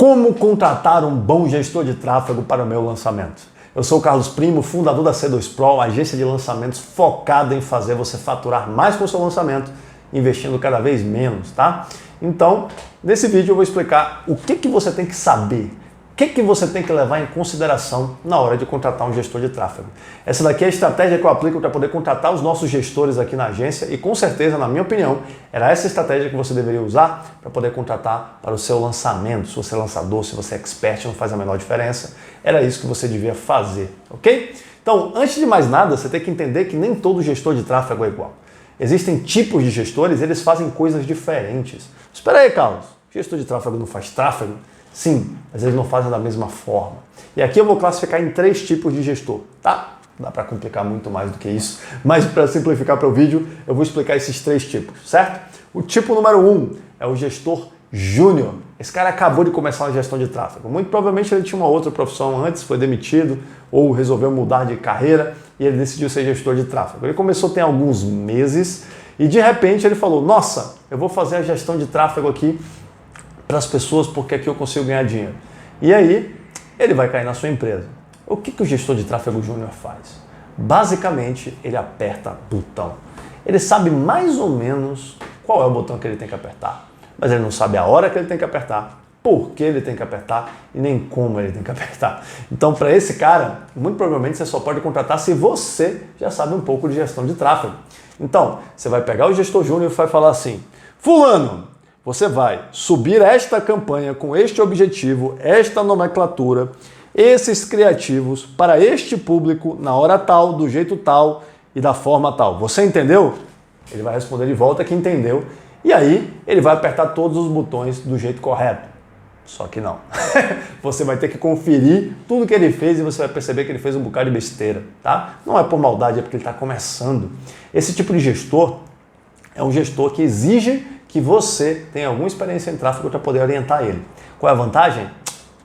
Como contratar um bom gestor de tráfego para o meu lançamento? Eu sou o Carlos Primo, fundador da C2 Pro, agência de lançamentos focada em fazer você faturar mais com o seu lançamento, investindo cada vez menos, tá? Então, nesse vídeo eu vou explicar o que você tem que saber, o que você tem que levar em consideração na hora de contratar um gestor de tráfego. Essa daqui é a estratégia que eu aplico para poder contratar os nossos gestores aqui na agência e com certeza, na minha opinião, era essa estratégia que você deveria usar para poder contratar para o seu lançamento. Se você é lançador, se você é expert, não faz a menor diferença. Era isso que você devia fazer, ok? Então, antes de mais nada, você tem que entender que nem todo gestor de tráfego é igual. Existem tipos de gestores, eles fazem coisas diferentes. Espera aí, Carlos, gestor de tráfego não faz tráfego? Sim, mas eles não fazem da mesma forma. E aqui eu vou classificar em 3 tipos de gestor, tá? Dá para complicar muito mais do que isso, mas para simplificar para o vídeo, eu vou explicar esses 3 tipos, certo? O tipo número 1 é o gestor júnior. Esse cara acabou de começar uma gestão de tráfego. Muito provavelmente ele tinha uma outra profissão antes, foi demitido ou resolveu mudar de carreira e ele decidiu ser gestor de tráfego. Ele começou tem alguns meses e de repente ele falou, nossa, eu vou fazer a gestão de tráfego aqui para as pessoas porque aqui eu consigo ganhar dinheiro. E aí, ele vai cair na sua empresa. O que o gestor de tráfego júnior faz? Basicamente, ele aperta botão. Ele sabe mais ou menos qual é o botão que ele tem que apertar, mas ele não sabe a hora que ele tem que apertar, por que ele tem que apertar e nem como ele tem que apertar. Então, para esse cara, muito provavelmente você só pode contratar se você já sabe um pouco de gestão de tráfego. Então, você vai pegar o gestor júnior e vai falar assim, fulano, você vai subir esta campanha com este objetivo, esta nomenclatura, esses criativos para este público na hora tal, do jeito tal e da forma tal. Você entendeu? Ele vai responder de volta que entendeu. E aí ele vai apertar todos os botões do jeito correto. Só que não. Você vai ter que conferir tudo que ele fez e você vai perceber que ele fez um bocado de besteira, tá? Não é por maldade, é porque ele está começando. Esse tipo de gestor é um gestor que exige que você tenha alguma experiência em tráfego para poder orientar ele. Qual é a vantagem?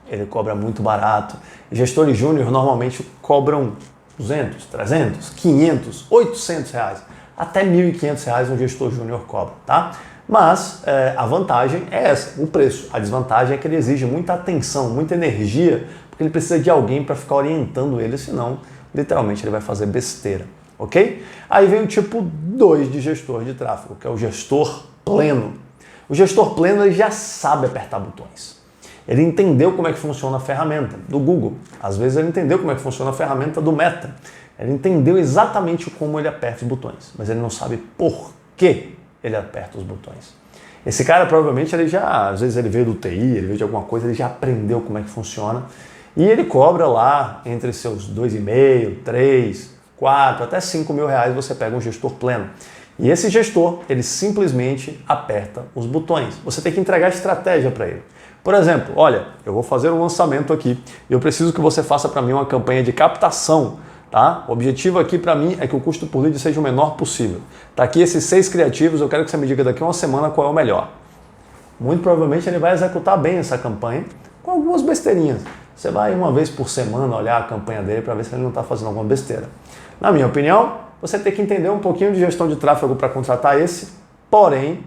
Ele cobra muito barato. Gestores júnior normalmente cobram 200, 300, 500, 800 reais. Até 1.500 reais um gestor júnior cobra, tá? Mas a vantagem é essa, o preço. A desvantagem é que ele exige muita atenção, muita energia, porque ele precisa de alguém para ficar orientando ele, senão literalmente ele vai fazer besteira, ok? Aí vem o tipo 2 de gestor de tráfego, que é o gestor pleno. O gestor pleno ele já sabe apertar botões. Ele entendeu como é que funciona a ferramenta do Google. Às vezes ele entendeu como é que funciona a ferramenta do Meta. Ele entendeu exatamente como ele aperta os botões, mas ele não sabe por que ele aperta os botões. Esse cara provavelmente ele já, às vezes ele veio do TI, ele veio de alguma coisa, ele já aprendeu como é que funciona e ele cobra lá entre seus 2,5, 3, 4, até 5 mil reais você pega um gestor pleno. E esse gestor, ele simplesmente aperta os botões. Você tem que entregar estratégia para ele. Por exemplo, olha, eu vou fazer um lançamento aqui e eu preciso que você faça para mim uma campanha de captação, tá? O objetivo aqui para mim é que o custo por lead seja o menor possível. Tá aqui esses 6 criativos, eu quero que você me diga daqui a uma semana qual é o melhor. Muito provavelmente ele vai executar bem essa campanha com algumas besteirinhas. Você vai uma vez por semana olhar a campanha dele para ver se ele não está fazendo alguma besteira. Na minha opinião, você tem que entender um pouquinho de gestão de tráfego para contratar esse, porém,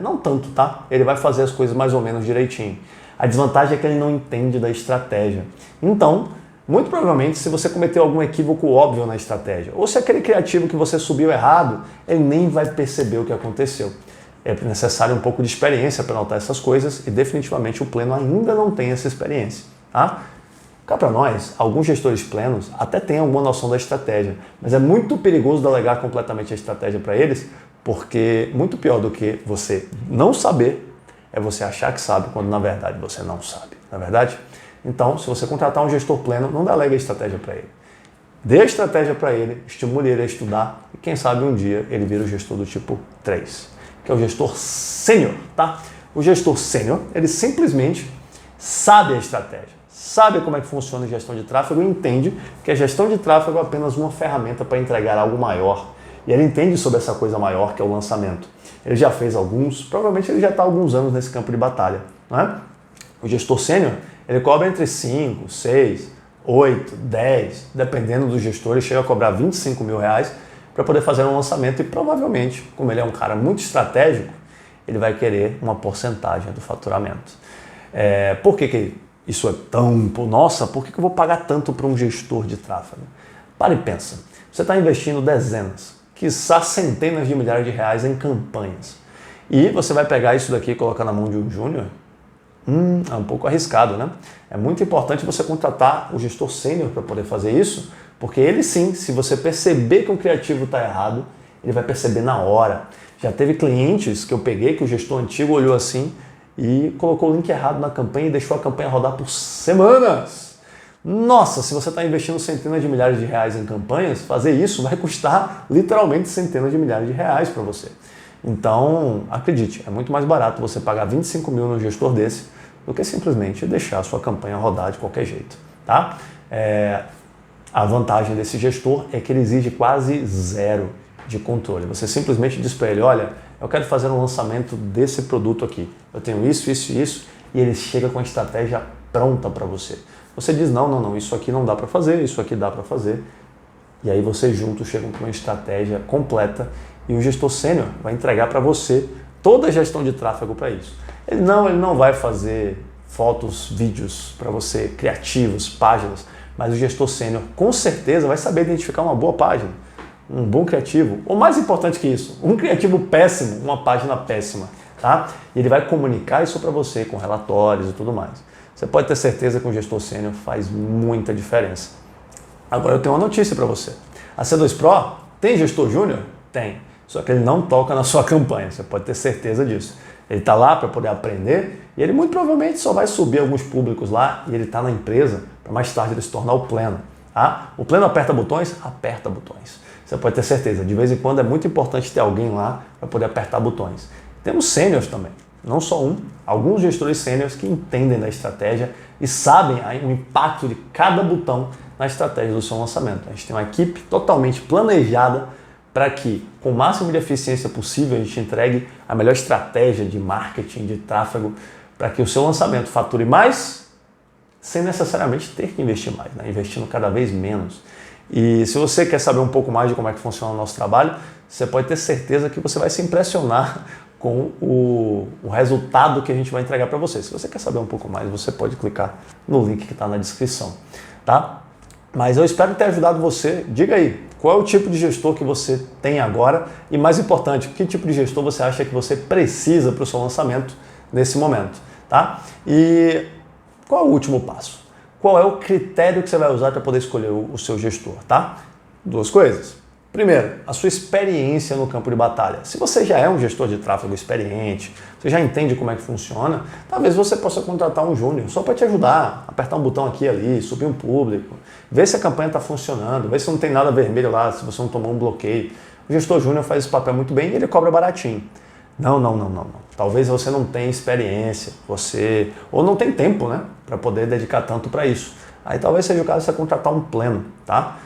não tanto, tá? Ele vai fazer as coisas mais ou menos direitinho. A desvantagem é que ele não entende da estratégia. Então, muito provavelmente, se você cometeu algum equívoco óbvio na estratégia, ou se aquele criativo que você subiu errado, ele nem vai perceber o que aconteceu. É necessário um pouco de experiência para notar essas coisas e definitivamente o pleno ainda não tem essa experiência, tá? Cá para nós, alguns gestores plenos até têm alguma noção da estratégia, mas é muito perigoso delegar completamente a estratégia para eles, porque muito pior do que você não saber é você achar que sabe, quando na verdade você não sabe, não é verdade? Então, se você contratar um gestor pleno, não delegue a estratégia para ele. Dê a estratégia para ele, estimule ele a estudar e quem sabe um dia ele vira o gestor do tipo 3, que é o gestor sênior, tá? O gestor sênior, ele simplesmente sabe a estratégia. Sabe como é que funciona a gestão de tráfego e entende que a gestão de tráfego é apenas uma ferramenta para entregar algo maior. E ele entende sobre essa coisa maior que é o lançamento. Ele já fez alguns, provavelmente ele já está há alguns anos nesse campo de batalha, não é? O gestor sênior, ele cobra entre 5, 6, 8, 10, dependendo do gestor, ele chega a cobrar 25 mil reais para poder fazer um lançamento e provavelmente, como ele é um cara muito estratégico, ele vai querer uma porcentagem do faturamento. Por que isso é tão... Nossa, por que eu vou pagar tanto para um gestor de tráfego? Para e pensa. Você está investindo dezenas, quiçá centenas de milhares de reais em campanhas. E você vai pegar isso daqui e colocar na mão de um júnior? É um pouco arriscado, né? É muito importante você contratar o gestor sênior para poder fazer isso, porque ele sim, se você perceber que um criativo está errado, ele vai perceber na hora. Já teve clientes que eu peguei que o gestor antigo olhou assim e colocou o link errado na campanha e deixou a campanha rodar por semanas. Nossa, se você está investindo centenas de milhares de reais em campanhas, fazer isso vai custar literalmente centenas de milhares de reais para você. Então, acredite, é muito mais barato você pagar 25 mil no gestor desse do que simplesmente deixar a sua campanha rodar de qualquer jeito, tá? A vantagem desse gestor é que ele exige quase zero de controle. Você simplesmente diz para ele, olha, eu quero fazer um lançamento desse produto aqui. Eu tenho isso, isso e isso, e ele chega com a estratégia pronta para você. Você diz, não, isso aqui não dá para fazer, isso aqui dá para fazer. E aí vocês juntos chegam com uma estratégia completa e o gestor sênior vai entregar para você toda a gestão de tráfego para isso. Ele não vai fazer fotos, vídeos para você, criativos, páginas, mas o gestor sênior com certeza vai saber identificar uma boa página, um bom criativo, ou mais importante que isso, um criativo péssimo, uma página péssima, tá? E ele vai comunicar isso para você com relatórios e tudo mais. Você pode ter certeza que um gestor sênior faz muita diferença. Agora eu tenho uma notícia para você. A C2 Pro tem gestor júnior? Tem. Só que ele não toca na sua campanha, você pode ter certeza disso. Ele está lá para poder aprender e ele muito provavelmente só vai subir alguns públicos lá e ele está na empresa para mais tarde ele se tornar o pleno. Tá? O pleno aperta botões? Aperta botões. Você pode ter certeza, de vez em quando é muito importante ter alguém lá para poder apertar botões. Temos sêniors também, não só um, alguns gestores sêniors que entendem da estratégia e sabem o impacto de cada botão na estratégia do seu lançamento. A gente tem uma equipe totalmente planejada para que, com o máximo de eficiência possível, a gente entregue a melhor estratégia de marketing, de tráfego, para que o seu lançamento fature mais, sem necessariamente ter que investir mais, né? Investindo cada vez menos. E se você quer saber um pouco mais de como é que funciona o nosso trabalho, você pode ter certeza que você vai se impressionar com o resultado que a gente vai entregar para você. Se você quer saber um pouco mais, você pode clicar no link que está na descrição, tá? Mas eu espero ter ajudado você. Diga aí, qual é o tipo de gestor que você tem agora? E mais importante, que tipo de gestor você acha que você precisa para o seu lançamento nesse momento, tá? E qual é o último passo? Qual é o critério que você vai usar para poder escolher o seu gestor, tá? Duas coisas. Primeiro, a sua experiência no campo de batalha. Se você já é um gestor de tráfego experiente, você já entende como é que funciona, talvez você possa contratar um júnior só para te ajudar, apertar um botão aqui e ali, subir um público, ver se a campanha está funcionando, ver se não tem nada vermelho lá, se você não tomou um bloqueio. O gestor júnior faz esse papel muito bem e ele cobra baratinho. Não. Talvez você não tenha experiência, ou não tem tempo, né, para poder dedicar tanto para isso. Aí talvez seja o caso de você contratar um pleno, tá?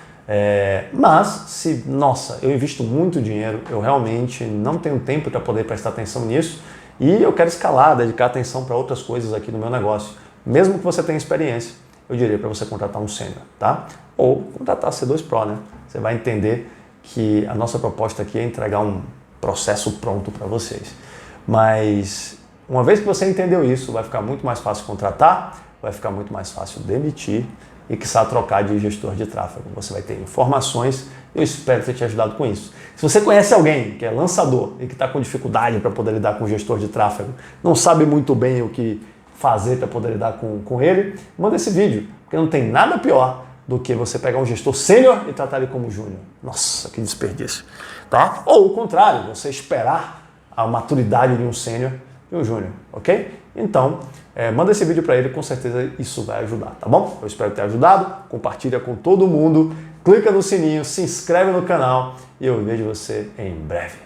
Mas nossa, eu invisto muito dinheiro, eu realmente não tenho tempo para poder prestar atenção nisso e eu quero escalar, dedicar atenção para outras coisas aqui no meu negócio. Mesmo que você tenha experiência, eu diria para você contratar um sênior, tá? Ou contratar a C2 Pro, né? Você vai entender que a nossa proposta aqui é entregar um processo pronto para vocês. Mas uma vez que você entendeu isso, vai ficar muito mais fácil contratar, vai ficar muito mais fácil demitir e quiçá trocar de gestor de tráfego. Você vai ter informações e eu espero ter te ajudado com isso. Se você conhece alguém que é lançador e que está com dificuldade para poder lidar com o gestor de tráfego, não sabe muito bem o que fazer para poder lidar com ele, manda esse vídeo, porque não tem nada pior do que você pegar um gestor sênior e tratar ele como júnior. Nossa, que desperdício. Tá? Ou o contrário, você esperar a maturidade de um sênior e um júnior, ok? Então, manda esse vídeo para ele, com certeza isso vai ajudar, tá bom? Eu espero ter ajudado, compartilha com todo mundo, clica no sininho, se inscreve no canal e eu vejo você em breve.